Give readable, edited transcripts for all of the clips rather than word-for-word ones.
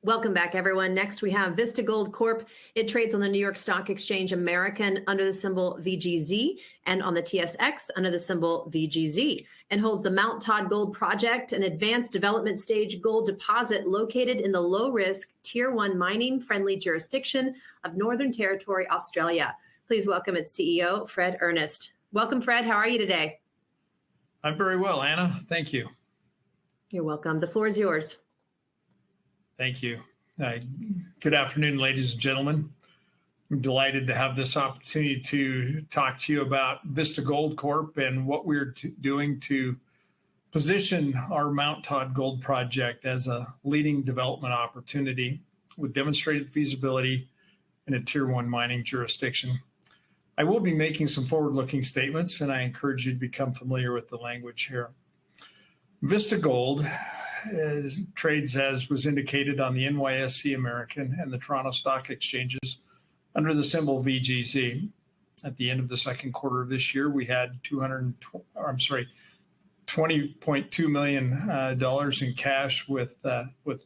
Welcome back, everyone. Next, we have Vista Gold Corp. It trades on the New York Stock Exchange American under the symbol VGZ and on the TSX under the symbol VGZ, and holds the Mt Todd Gold Project, an advanced development stage gold deposit located in the low-risk Tier 1 mining-friendly jurisdiction of Northern Territory, Australia. Please welcome its CEO, Fred Earnest. Welcome, Fred. How are you today? I'm very well, Anna. Thank you. You're welcome. The floor is yours. Thank you. Good afternoon, ladies and gentlemen. I'm delighted to have this opportunity to talk to you about Vista Gold Corp and what we're doing to position our Mt Todd Gold Project as a leading development opportunity with demonstrated feasibility in a Tier 1 mining jurisdiction. I will be making some forward-looking statements, and I encourage you to become familiar with the language here. Vista Gold trades, as was indicated, on the NYSE American and the Toronto Stock Exchanges under the symbol VGZ. At the end of the second quarter of this year, we had $20.2 million in cash with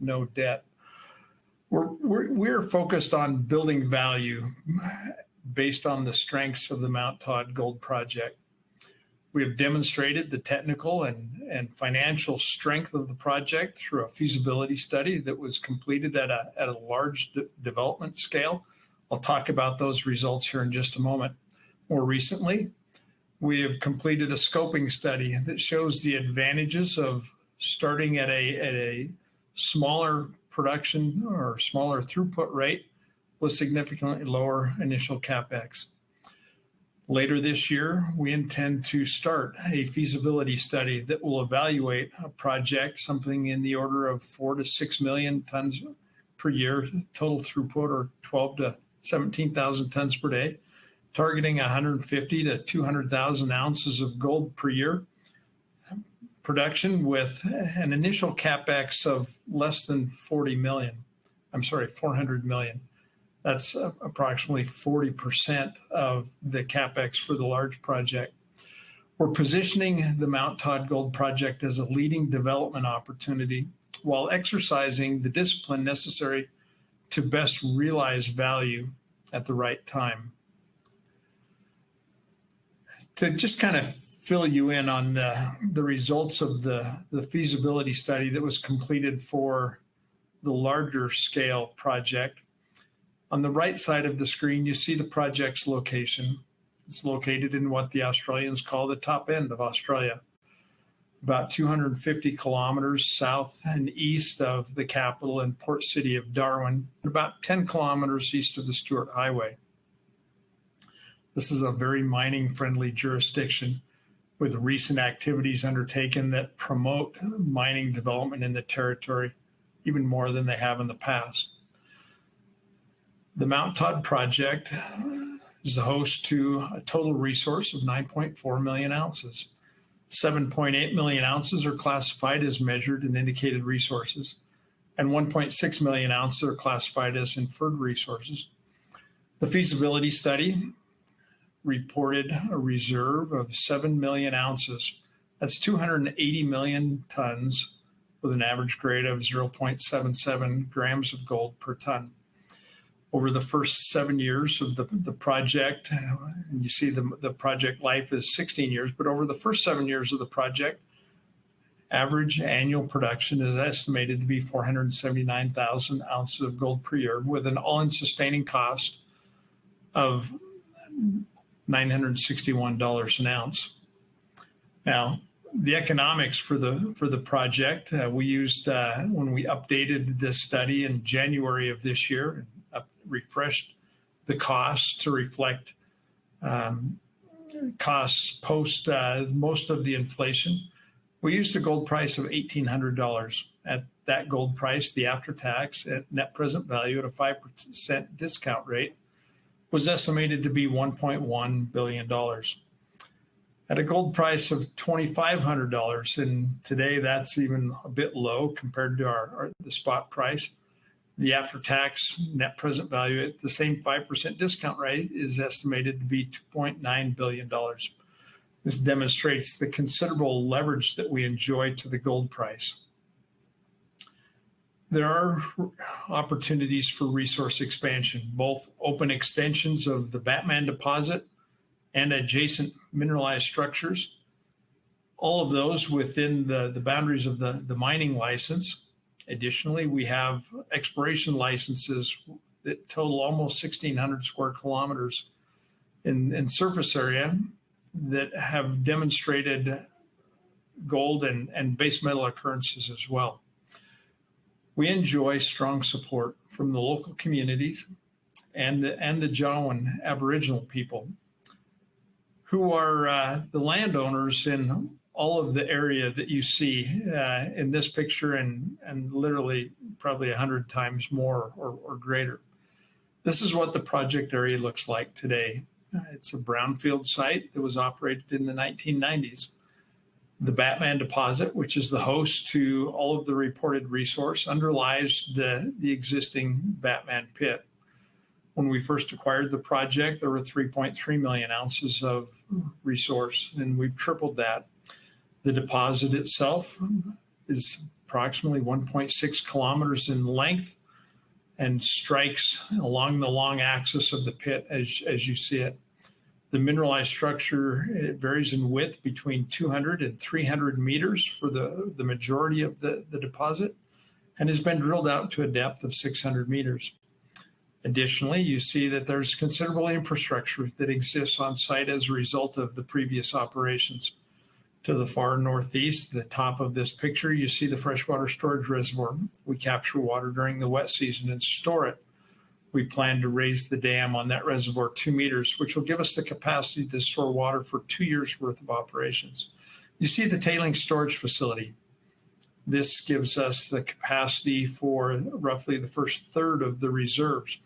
no debt. We're focused on building value based on the strengths of the Mt Todd Gold Project. We have demonstrated the technical and financial strength of the project through a feasibility study that was completed at a large development scale. I'll talk about those results here in just a moment. More recently, we have completed a scoping study that shows the advantages of starting at a smaller production or smaller throughput rate with significantly lower initial CapEx. Later this year, we intend to start a feasibility study that will evaluate a project, something in the order of 4 to 6 million tons per year, total throughput, or 12 to 17,000 tons per day, targeting 150 to 200,000 ounces of gold per year production with an initial CapEx of less than 400 million. That's approximately 40% of the CapEx for the large project. We're positioning the Mt Todd Gold Project as a leading development opportunity while exercising the discipline necessary to best realize value at the right time. To just kind of fill you in on the results of the feasibility study that was completed for the larger scale project. On the right side of the screen, you see the project's location. It's located in what the Australians call the top end of Australia, about 250 kilometers south and east of the capital and port city of Darwin, and about 10 kilometers east of the Stuart Highway. This is a very mining-friendly jurisdiction with recent activities undertaken that promote mining development in the territory even more than they have in the past. The Mt Todd Project is the host to a total resource of 9.4 million ounces. 7.8 million ounces are classified as measured and indicated resources, and 1.6 million ounces are classified as inferred resources. The feasibility study reported a reserve of 7 million ounces. That's 280 million tons with an average grade of 0.77 grams of gold per ton. Over the first 7 years of the project, and you see the project life is 16 years, but over the first 7 years of the project, average annual production is estimated to be 479,000 ounces of gold per year with an all-in sustaining cost of $961 an ounce. Now, the economics for the project, we used when we updated this study in January of this year, refreshed the costs to reflect costs post most of the inflation. We used a gold price of $1,800. At that gold price, the after-tax at net present value at a 5% discount rate was estimated to be $1.1 billion. At a gold price of $2,500, and today that's even a bit low compared to the spot price, the after-tax net present value at the same 5% discount rate is estimated to be $2.9 billion. This demonstrates the considerable leverage that we enjoy to the gold price. There are opportunities for resource expansion, both open extensions of the Batman deposit and adjacent mineralized structures, all of those within the boundaries of the mining license. Additionally, we have exploration licenses that total almost 1,600 square kilometers in surface area that have demonstrated gold and base metal occurrences as well. We enjoy strong support from the local communities and the Jawoyn Aboriginal people, who are the landowners in all of the area that you see in this picture and literally probably 100 times more or greater. This is what the project area looks like today. It's a brownfield site that was operated in the 1990s. The Batman deposit, which is the host to all of the reported resource, underlies the existing Batman pit. When we first acquired the project, there were 3.3 million ounces of resource, and we've tripled that. The deposit itself is approximately 1.6 kilometers in length and strikes along the long axis of the pit as you see it. The mineralized structure, it varies in width between 200 and 300 meters for the majority of the deposit, and has been drilled out to a depth of 600 meters. Additionally, you see that there's considerable infrastructure that exists on site as a result of the previous operations. To the far northeast, the top of this picture, you see the freshwater storage reservoir. We capture water during the wet season and store it. We plan to raise the dam on that reservoir 2 meters, which will give us the capacity to store water for 2 years worth of operations. You see the tailings storage facility. This gives us the capacity for roughly the first third of the reserves,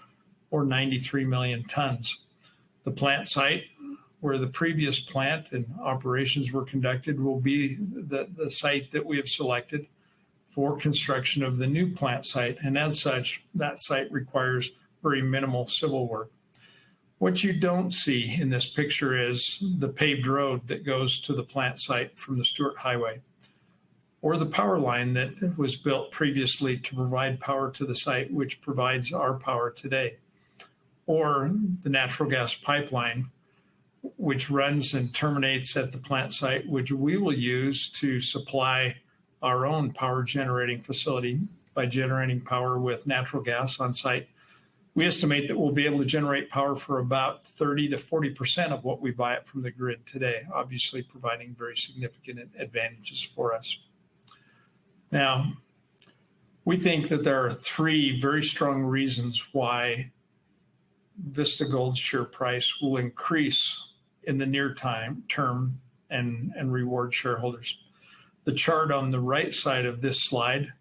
or 93 million tons. The plant site, where the previous plant and operations were conducted, will be the site that we have selected for construction of the new plant site. And as such, that site requires very minimal civil work. What you don't see in this picture is the paved road that goes to the plant site from the Stewart Highway, or the power line that was built previously to provide power to the site, which provides our power today, or the natural gas pipeline, which runs and terminates at the plant site, which we will use to supply our own power generating facility by generating power with natural gas on site. We estimate that we'll be able to generate power for about 30 to 40% of what we buy it from the grid today, obviously providing very significant advantages for us. Now, we think that there are 3 very strong reasons why Vista Gold's share price will increase in the near term and reward shareholders. The chart on the right side of this slide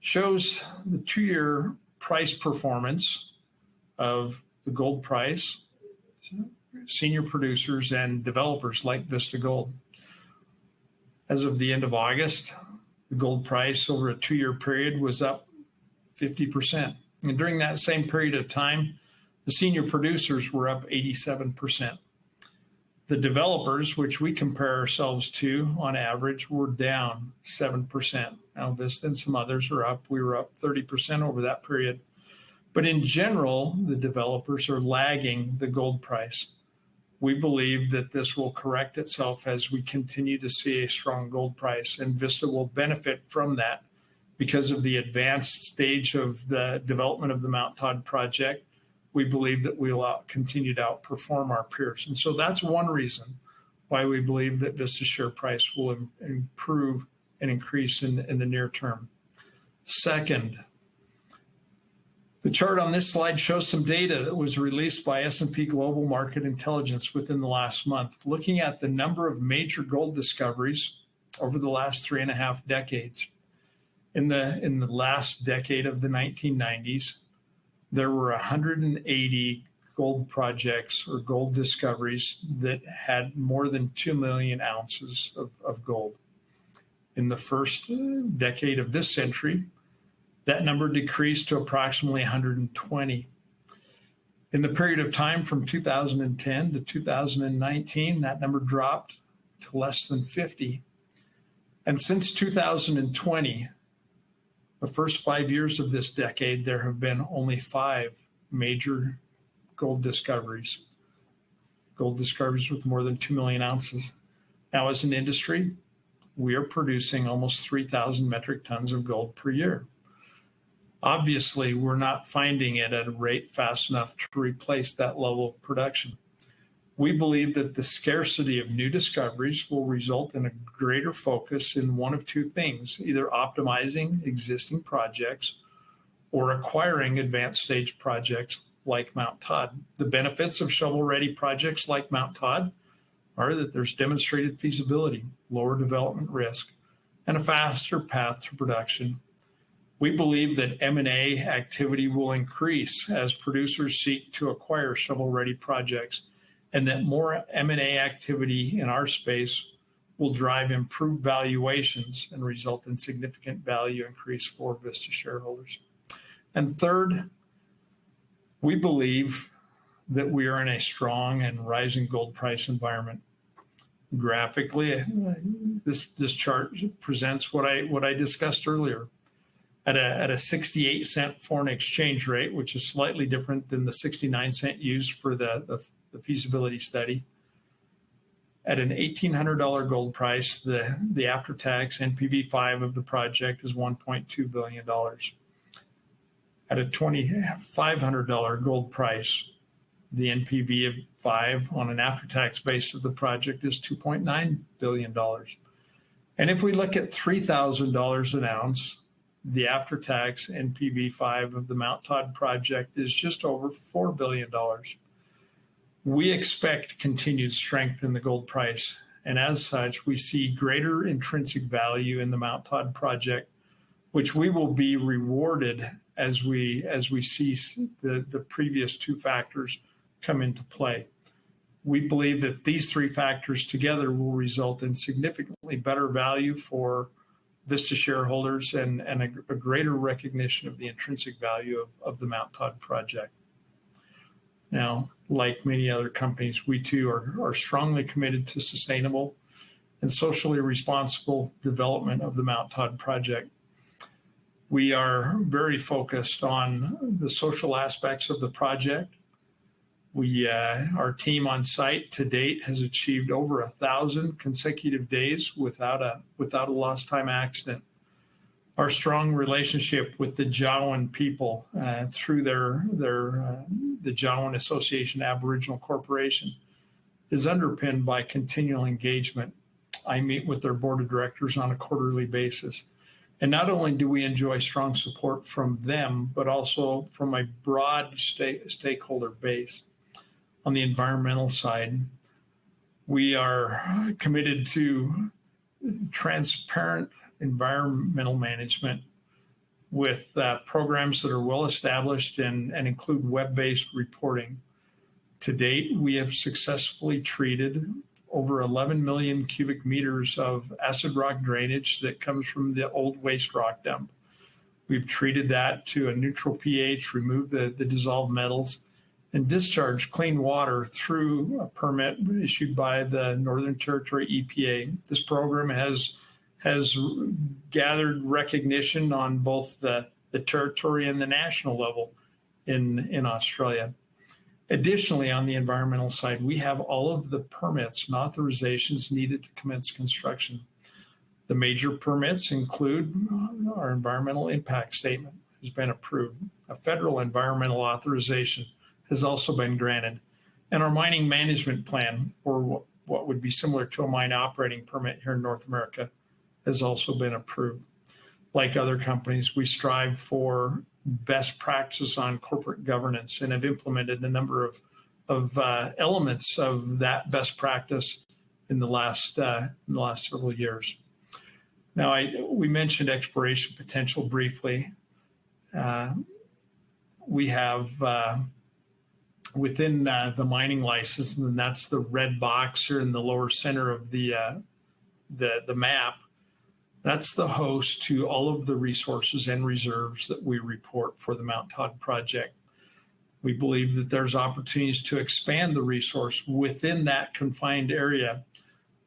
shows the 2-year price performance of the gold price, senior producers and developers like Vista Gold. As of the end of August, the gold price over a 2-year period was up 50%. And during that same period of time, the senior producers were up 87%. The developers, which we compare ourselves to on average, were down 7%. Now, Vista and some others are up. We were up 30% over that period. But in general, the developers are lagging the gold price. We believe that this will correct itself as we continue to see a strong gold price, and Vista will benefit from that because of the advanced stage of the development of the Mt Todd project. We believe that we'll continue to outperform our peers. And so that's one reason why we believe that Vista's share price will improve and increase in the near term. Second, the chart on this slide shows some data that was released by S&P Global Market Intelligence within the last month, looking at the number of major gold discoveries over the last 3.5 decades. In the last decade of the 1990s, there were 180 gold projects or gold discoveries that had more than 2 million ounces of gold. In the first decade of this century, that number decreased to approximately 120. In the period of time from 2010 to 2019, that number dropped to less than 50. And since 2020, The first 5 years of this decade, there have been only 5 major gold discoveries with more than 2 million ounces. Now, as an industry, we are producing almost 3,000 metric tons of gold per year. Obviously, we're not finding it at a rate fast enough to replace that level of production. We believe that the scarcity of new discoveries will result in a greater focus in one of two things, either optimizing existing projects or acquiring advanced stage projects like Mt Todd. The benefits of shovel-ready projects like Mt Todd are that there's demonstrated feasibility, lower development risk, and a faster path to production. We believe that M&A activity will increase as producers seek to acquire shovel-ready projects, and that more M&A activity in our space will drive improved valuations and result in significant value increase for Vista shareholders. And third, we believe that we are in a strong and rising gold price environment. Graphically, this chart presents what I discussed earlier. At a 68-cent foreign exchange rate, which is slightly different than the 69-cent used for the feasibility study. At an $1,800 gold price, the after-tax NPV5 of the project is $1.2 billion. At a $2,500 gold price, the NPV of 5 on an after-tax base of the project is $2.9 billion. And if we look at $3,000 an ounce, the after-tax NPV5 of the Mt Todd project is just over $4 billion. We expect continued strength in the gold price, and as such, we see greater intrinsic value in the Mt Todd project, which we will be rewarded as we see the previous two factors come into play. We believe that these three factors together will result in significantly better value for Vista shareholders and a greater recognition of the intrinsic value of the Mt Todd project. Now, like many other companies, we too are strongly committed to sustainable and socially responsible development of the Mt Todd project. We are very focused on the social aspects of the project. Our team on site to date has achieved over 1,000 consecutive days without a lost time accident. Our strong relationship with the Jawoyn people through the Jawoyn Association Aboriginal Corporation is underpinned by continual engagement. I meet with their board of directors on a quarterly basis. And not only do we enjoy strong support from them, but also from a broad stakeholder base. On the environmental side, we are committed to transparent environmental management with programs that are well established and include web-based reporting. To date, we have successfully treated over 11 million cubic meters of acid rock drainage that comes from the old waste rock dump. We've treated that to a neutral pH, removed the dissolved metals, and discharged clean water through a permit issued by the Northern Territory EPA. This program has gathered recognition on both the territory and the national level in Australia. Additionally, on the environmental side, we have all of the permits and authorizations needed to commence construction. The major permits include our environmental impact statement has been approved. A federal environmental authorization has also been granted. And our mining management plan, or what would be similar to a mine operating permit here in North America, has also been approved. Like other companies, we strive for best practices on corporate governance and have implemented a number of elements of that best practice in the last several years. Now, we mentioned exploration potential briefly. We have within the mining license, and that's the red box here in the lower center of the map. That's the host to all of the resources and reserves that we report for the Mt Todd project. We believe that there's opportunities to expand the resource within that confined area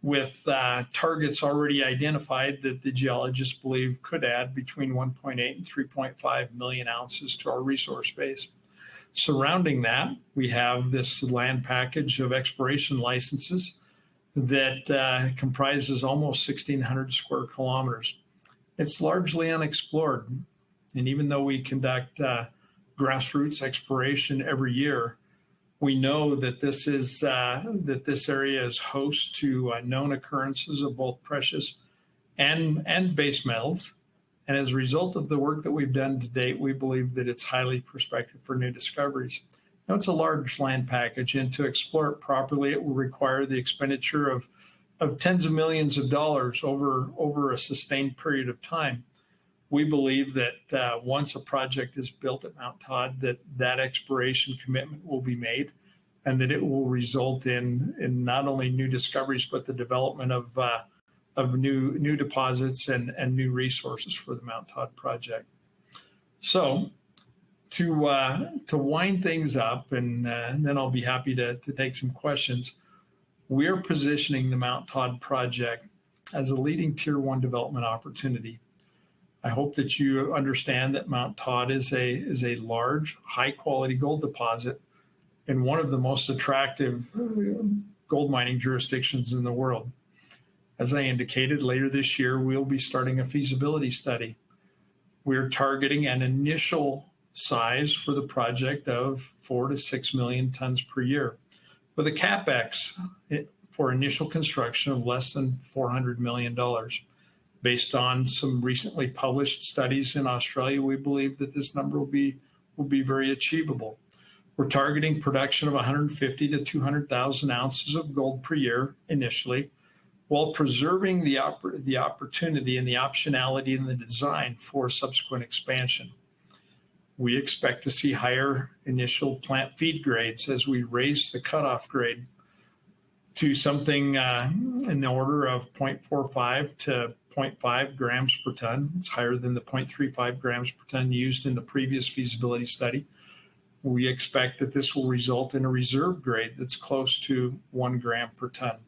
with targets already identified that the geologists believe could add between 1.8 and 3.5 million ounces to our resource base. Surrounding that, we have this land package of exploration licenses that comprises almost 1,600 square kilometers. It's largely unexplored. And even though we conduct grassroots exploration every year, we know that this area is host to known occurrences of both precious and base metals. And as a result of the work that we've done to date, we believe that it's highly prospective for new discoveries. Now, it's a large land package, and to explore it properly, it will require the expenditure of tens of millions of dollars over a sustained period of time. We believe that once a project is built at Mt Todd, that exploration commitment will be made, and that it will result in not only new discoveries, but the development of new deposits and new resources for the Mt Todd project. So to wind things up, and then I'll be happy to take some questions, we're positioning the Mt Todd project as a leading Tier 1 development opportunity. I hope that you understand that Mt Todd is a large, high-quality gold deposit in one of the most attractive gold mining jurisdictions in the world. As I indicated, later this year, we'll be starting a feasibility study. We're targeting an initial size for the project of 4 to 6 million tons per year, with a CapEx for initial construction of less than $400 million. Based on some recently published studies in Australia, we believe that this number will be very achievable. We're targeting production of 150 to 200,000 ounces of gold per year initially, while preserving the opportunity and the optionality in the design for subsequent expansion. We expect to see higher initial plant feed grades as we raise the cutoff grade to something in the order of 0.45 to 0.5 grams per ton. It's higher than the 0.35 grams per ton used in the previous feasibility study. We expect that this will result in a reserve grade that's close to 1 gram per ton.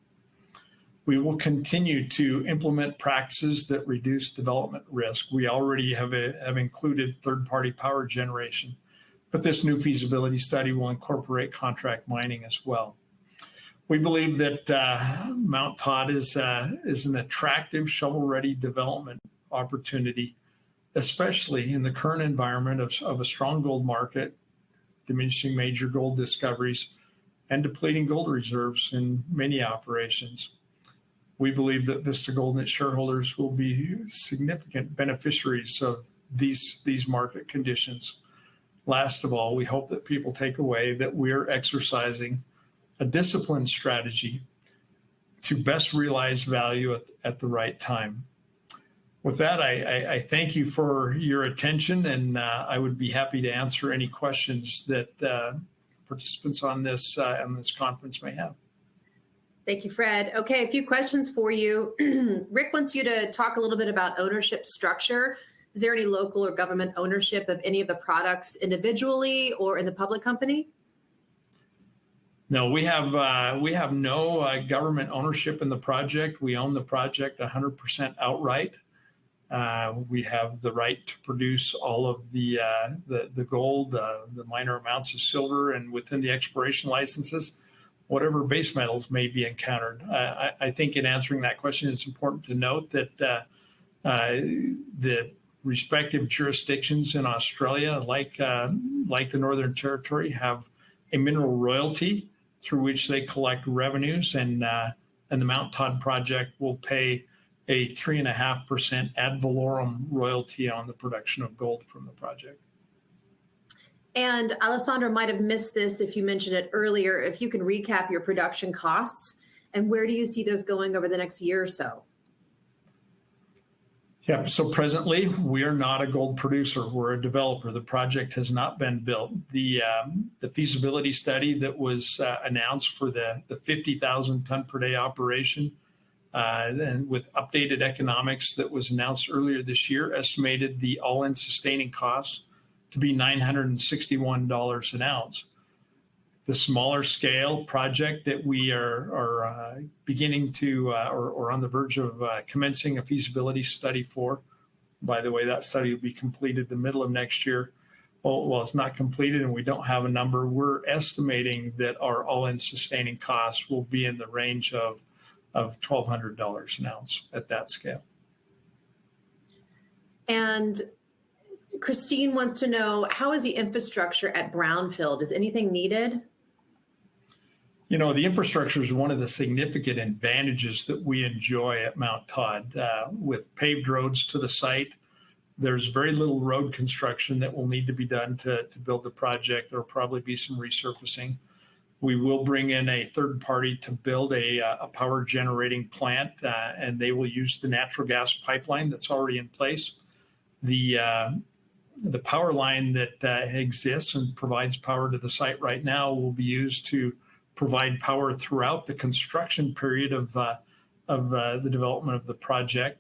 We will continue to implement practices that reduce development risk. We already have included third-party power generation, but this new feasibility study will incorporate contract mining as well. We believe that Mt Todd is an attractive shovel-ready development opportunity, especially in the current environment of a strong gold market, diminishing major gold discoveries, and depleting gold reserves in many operations. We believe that Vista Gold and its shareholders will be significant beneficiaries of these market conditions. Last of all, we hope that people take away that we're exercising a disciplined strategy to best realize value at the right time. With that, I thank you for your attention, and I would be happy to answer any questions that participants on this conference may have. Thank you, Fred. Okay, a few questions for you. Rick wants you to talk a little bit about ownership structure. Is there any local or government ownership of any of the products individually or in the public company? No, we have no government ownership in the project. We own the project 100% outright. We have the right to produce all of the gold, the minor amounts of silver, and within the exploration licenses, whatever base metals may be encountered. I think in answering that question, it's important to note that the respective jurisdictions in Australia, like the Northern Territory, have a mineral royalty through which they collect revenues, and the Mt Todd project will pay a 3.5% ad valorem royalty on the production of gold from the project. And Alessandro might have missed this if you mentioned it earlier. If you can recap your production costs and where do you see those going over the next year or so? Yeah, so presently we are not a gold producer. We're a developer. The project has not been built. The feasibility study that was announced for the 50,000 ton per day operation and with updated economics that was announced earlier this year estimated the all-in sustaining costs to be $961 an ounce. The smaller scale project that we are beginning to or on the verge of commencing a feasibility study for. By the way, that study will be completed the middle of next year. Well, it's not completed and we don't have a number. We're estimating that our all-in sustaining costs will be in the range of $1,200 an ounce at that scale. And Christine wants to know, how is the infrastructure at Brownfield? Is anything needed? You know, the infrastructure is one of the significant advantages that we enjoy at Mt Todd. With paved roads to the site, there's very little road construction that will need to be done to build the project. There will probably be some resurfacing. We will bring in a third party to build a power generating plant, and they will use the natural gas pipeline that's already in place. The power line that exists and provides power to the site right now will be used to provide power throughout the construction period of the development of the project.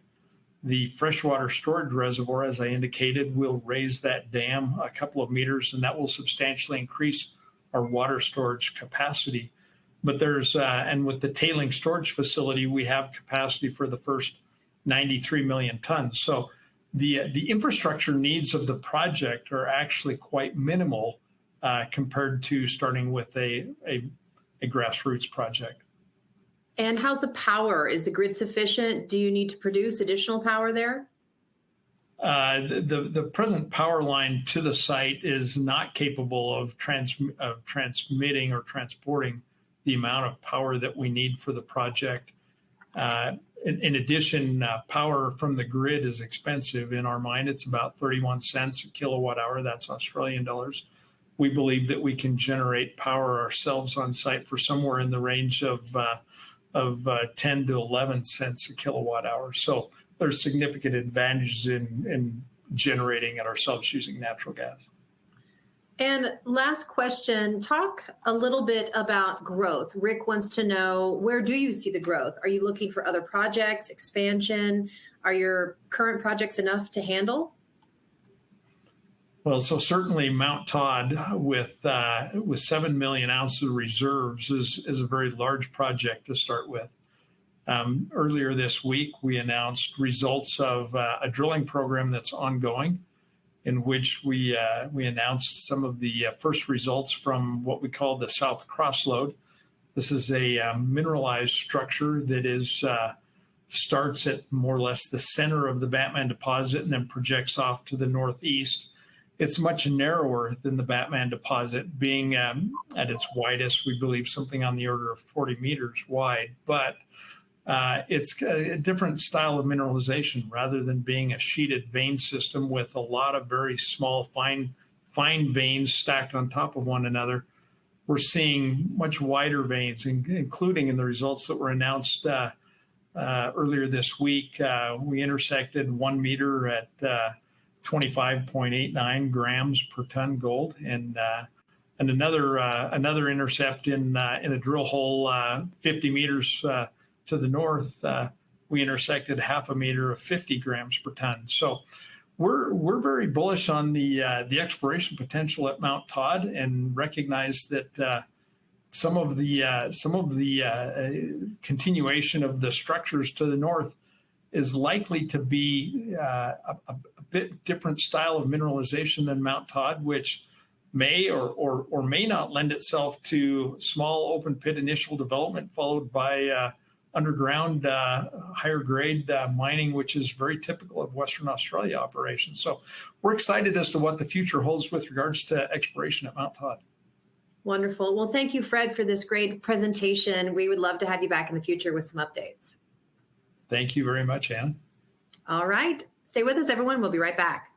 The freshwater storage reservoir, as I indicated, will raise that dam a couple of meters, and that will substantially increase our water storage capacity. But there's, and with the tailing storage facility, we have capacity for the first 93 million tons. So the infrastructure needs of the project are actually quite minimal compared to starting with a grassroots project. And how's the power? Is the grid sufficient? Do you need to produce additional power there? The present power line to the site is not capable of transmitting or transporting the amount of power that we need for the project. In addition, power from the grid is expensive. In our mind, it's about 31 cents a kilowatt hour. That's Australian dollars. We believe that we can generate power ourselves on site for somewhere in the range of 10 to 11 cents a kilowatt hour. So there's significant advantages in generating it ourselves using natural gas. And last question, talk a little bit about growth. Rick wants to know, where do you see the growth? Are you looking for other projects, expansion? Are your current projects enough to handle? Well, so certainly Mt Todd with 7 million ounces of reserves is a very large project to start with. Earlier this week, we announced results of a drilling program that's ongoing, in which we announced some of the first results from what we call the South Crosslode. This is a mineralized structure that starts at more or less the center of the Batman deposit and then projects off to the northeast. It's much narrower than the Batman deposit, being at its widest, we believe something on the order of 40 meters wide, but it's a different style of mineralization. Rather than being a sheeted vein system with a lot of very small, fine veins stacked on top of one another, we're seeing much wider veins, including in the results that were announced earlier this week. We intersected 1 meter at 25.89 grams per ton gold, and another intercept in a drill hole 50 meters to the north. We intersected 0.5 meter of 50 grams per ton. So we're very bullish on the exploration potential at Mt Todd, and recognize that some of the continuation of the structures to the north is likely to be a bit different style of mineralization than Mt Todd, which may or may not lend itself to small open pit initial development followed by underground higher grade mining, which is very typical of Western Australia operations. So we're excited as to what the future holds with regards to exploration at Mt Todd. Wonderful. Well, thank you, Fred, for this great presentation. We would love to have you back in the future with some updates. Thank you very much, Anna. All right. Stay with us, everyone. We'll be right back.